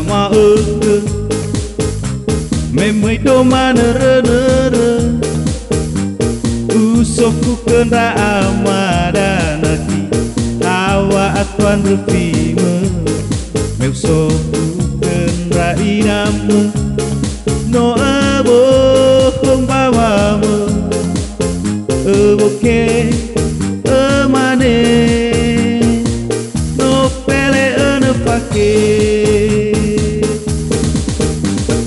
sama memoi doma nere usokku kena amadanaki tawa atuan revime meu soku kena iname no abo không bawamu boke emane no pele ene pake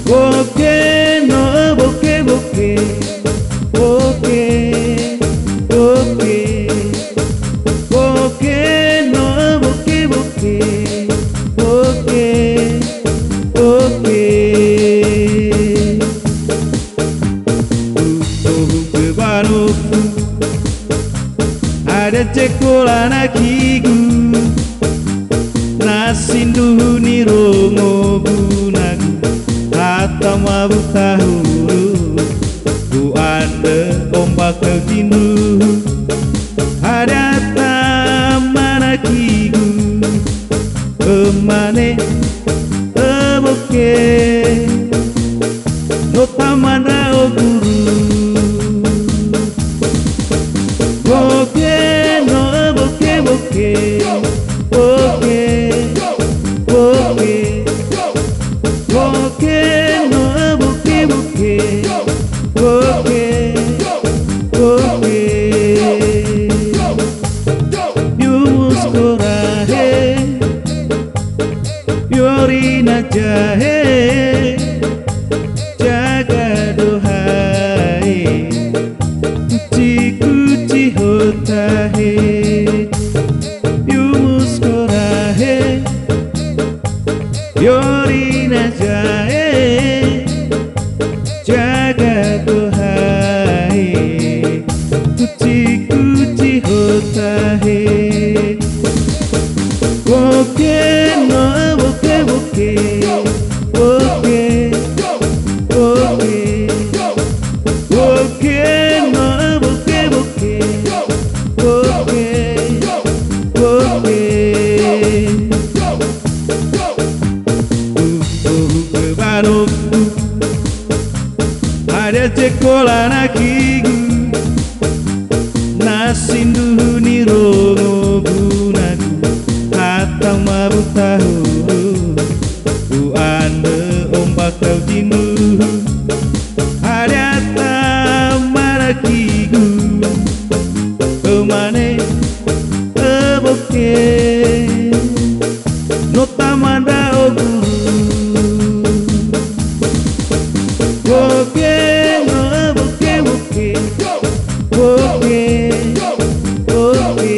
boke no boke boke boke boke boke no boke boke boke boke ada cekola nakigu nasindu ni rongo gunagu hatama butahuru ku ande ombak tindu ada tamana kigu emane eboke no tamana oguru boke no boke boke boke boke boke no boke boke boke boke yumus korahe yorina jahe jaga dohai kuci hotahe yumus korahe yorina jahe jaga dohai kuci hotahe boke no boke boke boke boke boke no boke boke boke boke baroku ada cekola nakigu nasindu ni rongo gunagu hatama butahuru ku ande ombak kau jindu ada tamana kigu emane eboke no tamanda oguru boke no boke boke boke boke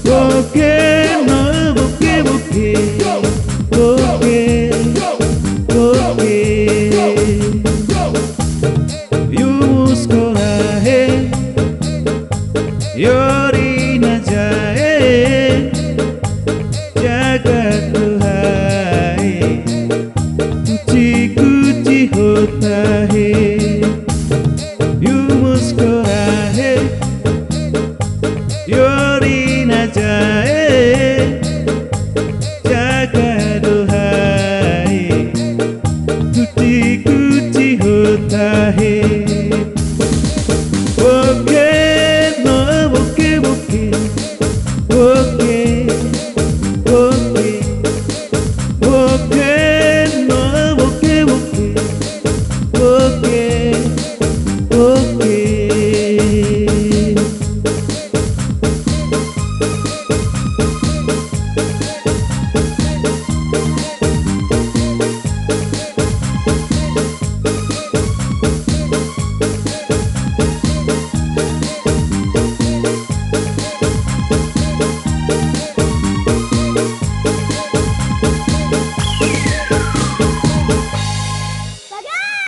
boke no boke boke boke boke yumus korahe yorina jahe jaga tuhai kuci hotahe yumus korahe yorina jahe jaga dohai kuci hotahe